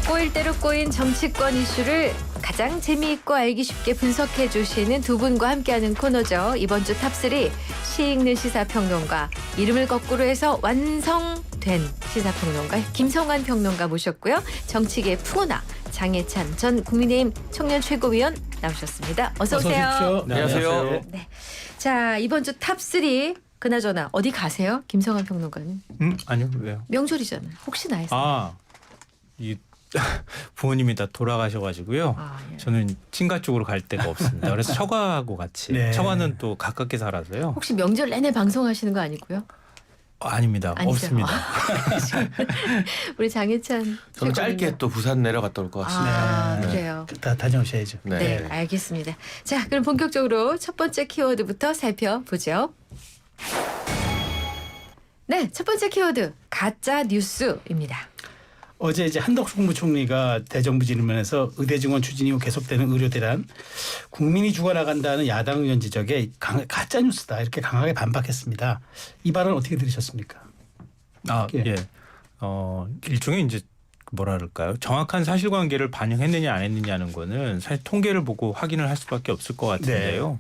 꼬일 대로 꼬인 정치권 이슈를 가장 재미있고 알기 쉽게 분석해 주시는 두 분과 함께하는 코너죠. 이번 주 탑3 시 읽는 시사평론가, 이름을 거꾸로 해서 완성된 시사평론가 김성환 평론가 모셨고요. 정치계 풍호나 장해찬 전 국민의힘 청년 최고위원 나오셨습니다. 어서 오세요. 오십시오. 네, 안녕하세요. 네. 자, 이번 주 탑3 그나저나 어디 가세요? 김성환 평론가는. 아니요, 왜요? 명절이잖아요. 혹시나 해서. 아, 이 부모님이 다 돌아가셔가지고요. 예. 저는 친가 쪽으로 갈 데가 없습니다. 그래서 처가하고 같이. 네. 처가는 또 가깝게 살아서요. 혹시 명절 내내 방송하시는 거 아니고요? 아닙니다. 아니죠. 없습니다. 우리 장혜찬 저는 최고위원. 짧게 또 부산 내려갔다 올 것 같습니다. 아, 네. 그래요. 다 다녀오셔야죠. 네, 알겠습니다. 자, 그럼 본격적으로 첫 번째 키워드부터 살펴보죠. 네, 첫 번째 키워드 가짜 뉴스입니다. 어제 이제 한덕수 국무총리가 대정부 질문에서 의대 증원 추진 이후 계속되는 의료 대란, 국민이 죽어나간다는 야당 의원 지적에 가짜 뉴스다 이렇게 강하게 반박했습니다. 이 발언 어떻게 들으셨습니까? 아, 예. 예. 일종의 이제 뭐라 그럴까요? 정확한 사실관계를 반영했느냐 안 했느냐는 거는 사실 통계를 보고 확인을 할 수밖에 없을 것 같은데요.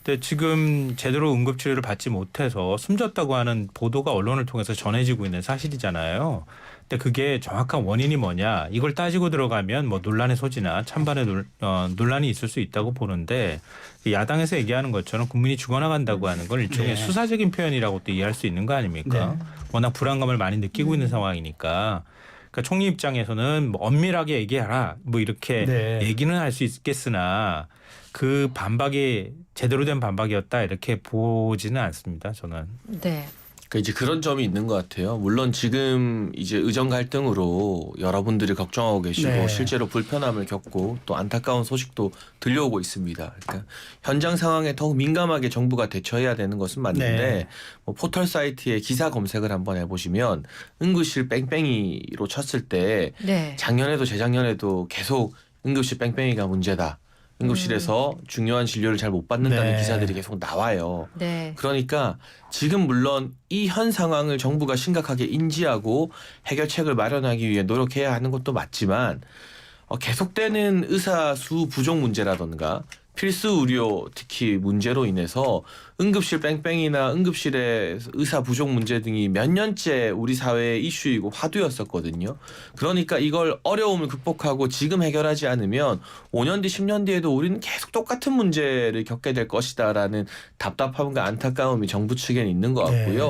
근데 지금 제대로 응급치료를 받지 못해서 숨졌다고 하는 보도가 언론을 통해서 전해지고 있는 사실이잖아요. 근데 그게 정확한 원인이 뭐냐 이걸 따지고 들어가면 뭐 논란의 소지나 찬반의 논란이 있을 수 있다고 보는데, 야당에서 얘기하는 것처럼 국민이 죽어나간다고 하는 건 일종의 수사적인 표현이라고 또 이해할 수 있는 거 아닙니까? 워낙 불안감을 많이 느끼고 있는 상황이니까. 그러니까 총리 입장에서는 뭐 엄밀하게 얘기하라 뭐 이렇게 얘기는 할 수 있겠으나 그 반박이 제대로 된 반박이었다 이렇게 보지는 않습니다. 저는. 네. 그러니까 이제 그런 점이 있는 것 같아요. 물론 지금 이제 의정 갈등으로 여러분들이 걱정하고 계시고 실제로 불편함을 겪고 또 안타까운 소식도 들려오고 있습니다. 그러니까 현장 상황에 더욱 민감하게 정부가 대처해야 되는 것은 맞는데 뭐 포털 사이트에 기사 검색을 한번 해보시면 응급실 뺑뺑이로 쳤을 때 작년에도 재작년에도 계속 응급실 뺑뺑이가 문제다. 응급실에서 중요한 진료를 잘 못 받는다는 기사들이 계속 나와요. 그러니까 지금 물론 이 현 상황을 정부가 심각하게 인지하고 해결책을 마련하기 위해 노력해야 하는 것도 맞지만 계속되는 의사 수 부족 문제라든가 필수 의료 특히 문제로 인해서 응급실 뺑뺑이나 응급실의 의사 부족 문제 등이 몇 년째 우리 사회의 이슈이고 화두였었거든요. 그러니까 이걸 어려움을 극복하고 지금 해결하지 않으면 5년 뒤 10년 뒤에도 우리는 계속 똑같은 문제를 겪게 될 것이다라는 답답함과 안타까움이 정부 측에는 있는 것 같고요.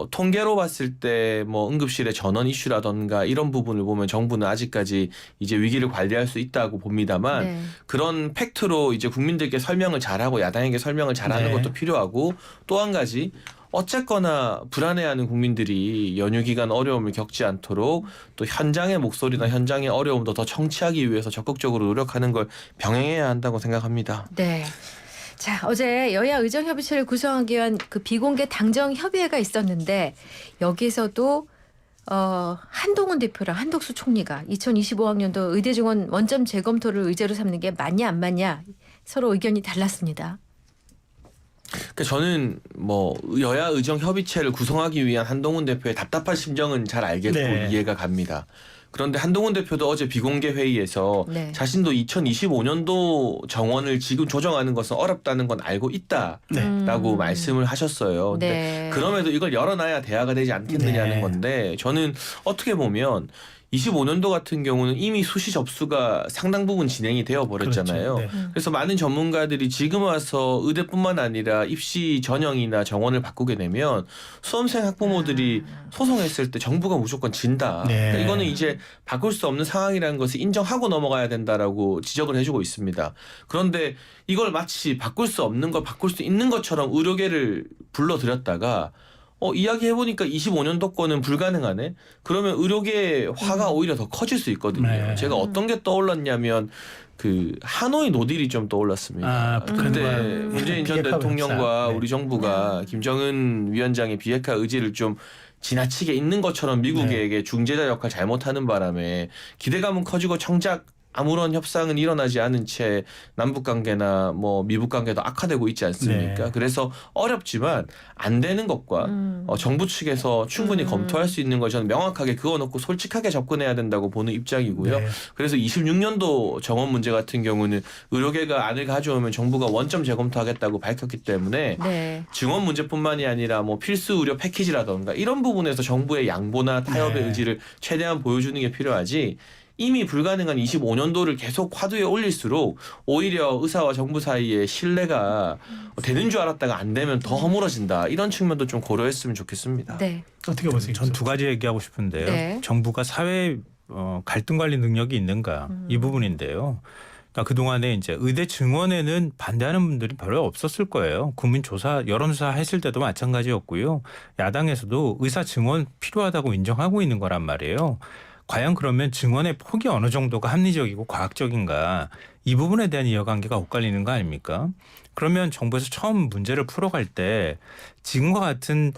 통계로 봤을 때 뭐 응급실의 전원 이슈라든가 이런 부분을 보면 정부는 아직까지 이제 위기를 관리할 수 있다고 봅니다만 그런 팩트로 이제 국민들께 설명을 잘하고 야당에게 설명을 잘하는 것도 필요하고, 또 한 가지 어쨌거나 불안해하는 국민들이 연휴 기간 어려움을 겪지 않도록 또 현장의 목소리나 현장의 어려움도 더 청취하기 위해서 적극적으로 노력하는 걸 병행해야 한다고 생각합니다. 네. 자, 어제 여야 의정협의체를 구성하기 위한 그 비공개 당정 협의회가 있었는데 여기서도 한동훈 대표랑 한덕수 총리가 2025학년도 의대 증원 원점 재검토를 의제로 삼는 게 맞냐 안 맞냐 서로 의견이 달랐습니다. 그러니까 저는 뭐 여야 의정 협의체를 구성하기 위한 한동훈 대표의 답답한 심정은 잘 알겠고 이해가 갑니다. 그런데 한동훈 대표도 어제 비공개 회의에서 자신도 2025년도 정원을 지금 조정하는 것은 어렵다는 건 알고 있다라고 말씀을 하셨어요. 근데 그럼에도 이걸 열어놔야 대화가 되지 않겠느냐는 건데, 저는 어떻게 보면 25년도 같은 경우는 이미 수시 접수가 상당 부분 진행이 되어 버렸잖아요. 그래서 많은 전문가들이 지금 와서 의대뿐만 아니라 입시 전형이나 정원을 바꾸게 되면 수험생 학부모들이 소송했을 때 정부가 무조건 진다. 그러니까 이거는 이제 바꿀 수 없는 상황이라는 것을 인정하고 넘어가야 된다라고 지적을 해주고 있습니다. 그런데 이걸 마치 바꿀 수 없는 걸 바꿀 수 있는 것처럼 의료계를 불러들였다가 이야기해보니까 25년도 거는 불가능하네? 그러면 의료계의 화가 오히려 더 커질 수 있거든요. 제가 어떤 게 떠올랐냐면 그 하노이 노딜이 좀 떠올랐습니다. 그때 문재인 전 대통령과 우리 정부가 김정은 위원장의 비핵화 의지를 좀 지나치게 있는 것처럼 미국에게 중재자 역할 잘못하는 바람에 기대감은 커지고 정작 아무런 협상은 일어나지 않은 채 남북 관계나 뭐 미북 관계도 악화되고 있지 않습니까? 네. 그래서 어렵지만 안 되는 것과 정부 측에서 충분히 검토할 수 있는 걸 저는 명확하게 그어놓고 솔직하게 접근해야 된다고 보는 입장이고요. 네. 그래서 26년도 정원 문제 같은 경우는 의료계가 안을 가져오면 정부가 원점 재검토하겠다고 밝혔기 때문에 네. 증원 문제뿐만이 아니라 뭐 필수 의료 패키지라던가 이런 부분에서 정부의 양보나 타협의 네. 의지를 최대한 보여주는 게 필요하지 이미 불가능한 25년도를 계속 화두에 올릴수록 오히려 의사와 정부 사이의 신뢰가 되는 줄 알았다가 안 되면 더 허물어진다. 이런 측면도 좀 고려했으면 좋겠습니다. 네. 어떻게 보세요? 전 두 가지 얘기하고 싶은데요. 네. 정부가 사회 갈등 관리 능력이 있는가 이 부분인데요. 그러니까 그동안에 이제 의대 증원에는 반대하는 분들이 별로 없었을 거예요. 국민조사, 여론조사 했을 때도 마찬가지였고요. 야당에서도 의사 증원 필요하다고 인정하고 있는 거란 말이에요. 과연 그러면 증원의 폭이 어느 정도가 합리적이고 과학적인가 이 부분에 대한 이해관계가 엇갈리는 거 아닙니까? 그러면 정부에서 처음 문제를 풀어갈 때 지금과 같은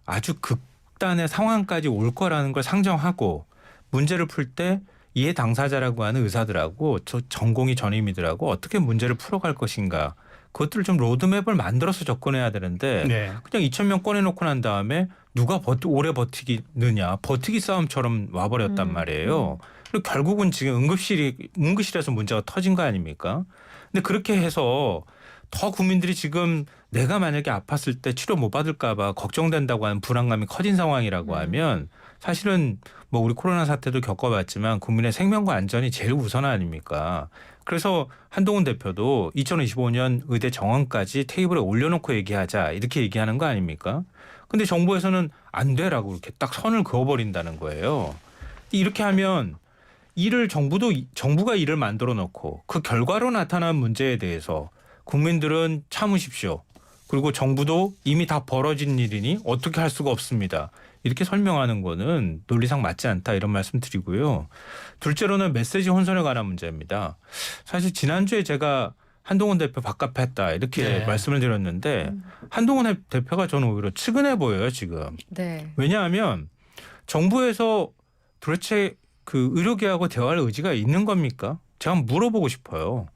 아주 극단의 상황까지 올 거라는 걸 상정하고 문제를 풀 때 이해 당사자라고 하는 의사들하고 저 전공의 전임의들하고 어떻게 문제를 풀어갈 것인가 그것들을 좀 로드맵을 만들어서 접근해야 되는데 네. 그냥 2,000명 꺼내놓고 난 다음에 누가 오래 버티느냐 버티기 싸움처럼 와버렸단 말이에요. 그리고 결국은 지금 응급실에서 문제가 터진 거 아닙니까? 근데 그렇게 해서 더 국민들이 지금 내가 만약에 아팠을 때 치료 못 받을까 봐 걱정된다고 하는 불안감이 커진 상황이라고 하면 사실은 뭐 우리 코로나 사태도 겪어봤지만 국민의 생명과 안전이 제일 우선 아닙니까? 그래서 한동훈 대표도 2025년 의대 정원까지 테이블에 올려놓고 얘기하자 이렇게 얘기하는 거 아닙니까? 근데 정부에서는 안 되라고 이렇게 딱 선을 그어버린다는 거예요. 이렇게 하면 정부가 일을 만들어 놓고 그 결과로 나타난 문제에 대해서 국민들은 참으십시오. 그리고 정부도 이미 다 벌어진 일이니 어떻게 할 수가 없습니다. 이렇게 설명하는 거는 논리상 맞지 않다 이런 말씀 드리고요. 둘째로는 메시지 혼선에 관한 문제입니다. 사실 지난주에 제가 한동훈 대표 밥값했다 이렇게 네. 말씀을 드렸는데 한동훈 대표가 저는 오히려 측은해 보여요 지금. 네. 왜냐하면 정부에서 도대체 그 의료계하고 대화할 의지가 있는 겁니까? 제가 한번 물어보고 싶어요.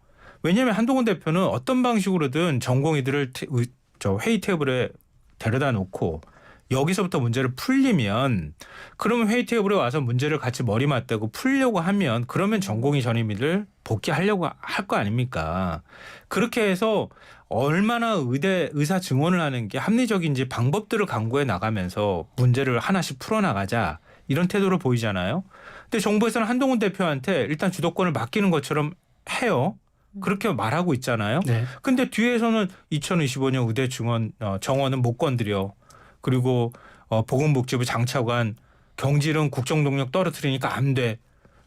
왜냐하면 한동훈 대표는 어떤 방식으로든 전공의들을 회의 테이블에 데려다 놓고 여기서부터 문제를 풀리면 그러면 회의 테이블에 와서 문제를 같이 머리 맞대고 풀려고 하면 그러면 전공의 전임의를 복귀하려고 할 거 아닙니까? 그렇게 해서 얼마나 의사 증원을 하는 게 합리적인지 방법들을 강구해 나가면서 문제를 하나씩 풀어나가자 이런 태도를 보이잖아요. 근데 정부에서는 한동훈 대표한테 일단 주도권을 맡기는 것처럼 해요. 그렇게 말하고 있잖아요. 네. 근데 뒤에서는 2025년 의대 정원은 못 건드려. 그리고 보건복지부 장차관 경질은 국정동력 떨어뜨리니까 안 돼.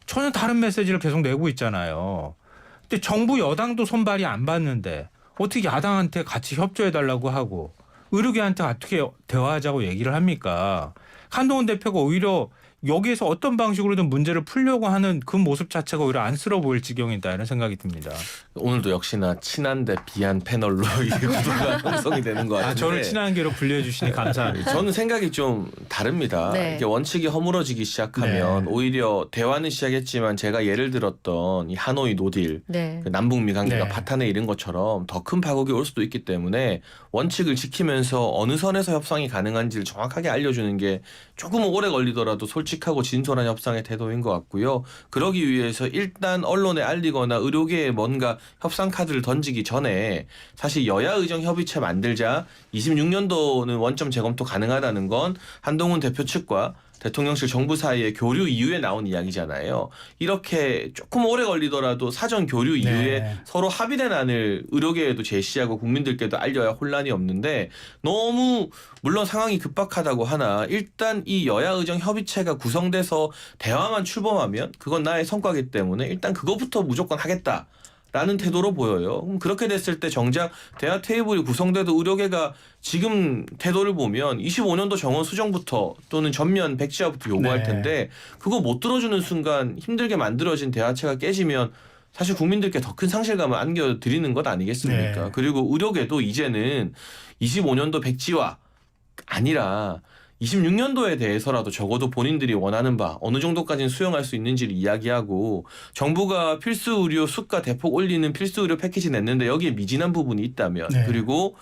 전혀 다른 메시지를 계속 내고 있잖아요. 근데 정부 여당도 손발이 안 받는데 어떻게 야당한테 같이 협조해달라고 하고 의료계한테 어떻게 대화하자고 얘기를 합니까? 한동훈 대표가 오히려 여기에서 어떤 방식으로든 문제를 풀려고 하는 그 모습 자체가 오히려 안쓰러워 보일 지경이다 이런 생각이 듭니다. 오늘도 역시나 친한데 비한 패널로 이 구도가 형성이 되는 것 같은데. 저를 친한 게로 분류해 주시니 감사합니다. 저는 생각이 좀 다릅니다. 네. 이게 원칙이 허물어지기 시작하면 네. 오히려 대화는 시작했지만 제가 예를 들었던 이 하노이 노딜, 네. 그 남북미 관계가 네. 파탄에 이른 것처럼 더 큰 파국이 올 수도 있기 때문에 원칙을 지키면서 어느 선에서 협상이 가능한지를 정확하게 알려주는 게 조금 오래 걸리더라도 솔직하고 진솔한 협상의 태도인 것 같고요. 그러기 위해서 일단 언론에 알리거나 의료계에 뭔가 협상 카드를 던지기 전에 사실 여야 의정 협의체 만들자 26년도는 원점 재검토 가능하다는 건 한동훈 대표 측과 대통령실 정부 사이의 교류 이후에 나온 이야기잖아요. 이렇게 조금 오래 걸리더라도 사전 교류 이후에 네. 서로 합의된 안을 의료계에도 제시하고 국민들께도 알려야 혼란이 없는데 너무 물론 상황이 급박하다고 하나 일단 이 여야 의정 협의체가 구성돼서 대화만 출범하면 그건 나의 성과이기 때문에 일단 그거부터 무조건 하겠다. 라는 태도로 보여요. 그럼 그렇게 됐을 때 정작 대화 테이블이 구성돼도 의료계가 지금 태도를 보면 25년도 정원 수정부터 또는 전면 백지화부터 요구할 네. 텐데 그거 못 들어주는 순간 힘들게 만들어진 대화체가 깨지면 사실 국민들께 더 큰 상실감을 안겨드리는 것 아니겠습니까? 네. 그리고 의료계도 이제는 25년도 백지화 아니라 26년도에 대해서라도 적어도 본인들이 원하는 바 어느 정도까지는 수용할 수 있는지를 이야기하고 정부가 필수 의료 수가 대폭 올리는 필수 의료 패키지 냈는데 여기에 미진한 부분이 있다면 네. 그리고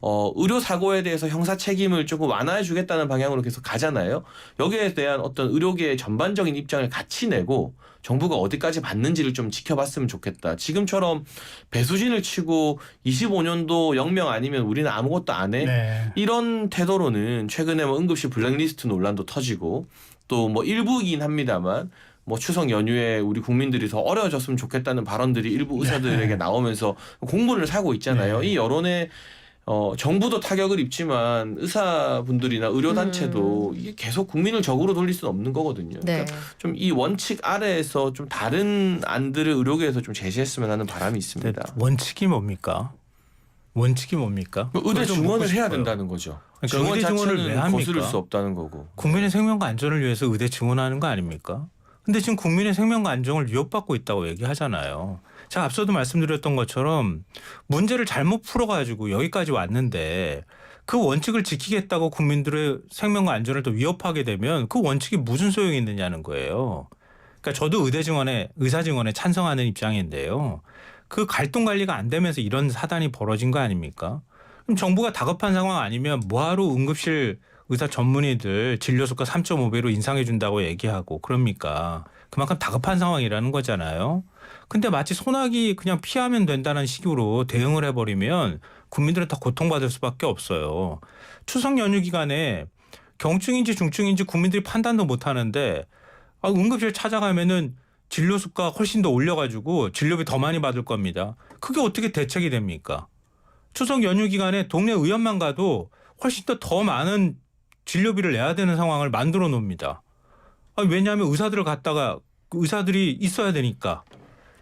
의료 사고에 대해서 형사 책임을 조금 완화해 주겠다는 방향으로 계속 가잖아요. 여기에 대한 어떤 의료계의 전반적인 입장을 같이 내고 정부가 어디까지 받는지를 좀 지켜봤으면 좋겠다. 지금처럼 배수진을 치고 25년도 영명 아니면 우리는 아무것도 안 해. 네. 이런 태도로는 최근에 뭐 응급실 블랙리스트 논란도 터지고 또 뭐 일부이긴 합니다만 뭐 추석 연휴에 우리 국민들이 더 어려워졌으면 좋겠다는 발언들이 일부 의사들에게 나오면서 공분을 사고 있잖아요. 네. 이 여론에 정부도 타격을 입지만 의사분들이나 의료단체도 이게 계속 국민을 적으로 돌릴 수는 없는 거거든요. 네. 그러니까 좀 이 원칙 아래에서 좀 다른 안들을 의료계에서 좀 제시했으면 하는 바람이 있습니다. 원칙이 뭡니까? 원칙이 뭡니까? 의대 그걸 좀 증원을 묻고 해야 싶어요. 된다는 거죠. 그러니까 증원 의대 증원을 왜 자체는 합니까? 거스를 수 없다는 거고. 국민의 생명과 안전을 위해서 의대 증원하는 거 아닙니까? 근데 지금 국민의 생명과 안정을 위협받고 있다고 얘기하잖아요. 제가 앞서도 말씀드렸던 것처럼 문제를 잘못 풀어가지고 여기까지 왔는데 그 원칙을 지키겠다고 국민들의 생명과 안전을 더 위협하게 되면 그 원칙이 무슨 소용이 있느냐는 거예요. 그러니까 저도 의사 증원에 찬성하는 입장인데요. 그 갈등 관리가 안 되면서 이런 사단이 벌어진 거 아닙니까? 그럼 정부가 다급한 상황 아니면 뭐하러 응급실 의사 전문의들 진료수가 3.5배로 인상해 준다고 얘기하고 그럽니까? 그만큼 다급한 상황이라는 거잖아요. 근데 마치 소나기 그냥 피하면 된다는 식으로 대응을 해버리면 국민들은 다 고통받을 수밖에 없어요. 추석 연휴 기간에 경증인지 중증인지 국민들이 판단도 못하는데 응급실 찾아가면은 진료수가 훨씬 더 올려가지고 진료비 더 많이 받을 겁니다. 그게 어떻게 대책이 됩니까? 추석 연휴 기간에 동네 의원만 가도 훨씬 더 많은 진료비를 내야 되는 상황을 만들어 놓습니다. 왜냐하면 의사들을 갖다가 의사들이 있어야 되니까.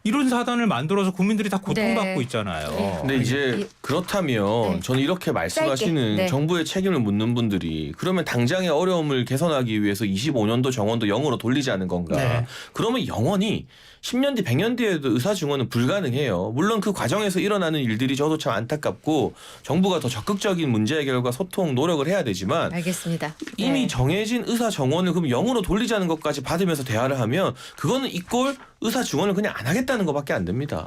이런 사단을 만들어서 국민들이 다 고통받고 네. 있잖아요. 근데 이제 그렇다면 네. 저는 이렇게 말씀하시는 네. 정부의 책임을 묻는 분들이 그러면 당장의 어려움을 개선하기 위해서 25년도 정원도 0으로 돌리자는 건가? 네. 그러면 영원히 10년 뒤 100년 뒤에도 의사 증원은 불가능해요. 물론 그 과정에서 일어나는 일들이 저도 참 안타깝고 정부가 더 적극적인 문제 해결과 소통 노력을 해야 되지만 알겠습니다. 이미 네. 정해진 의사 정원을 그럼 0으로 돌리자는 것까지 받으면서 대화를 하면 그거는 이꼴 의사 증원을 그냥 안 하겠다는 것밖에 안 됩니다.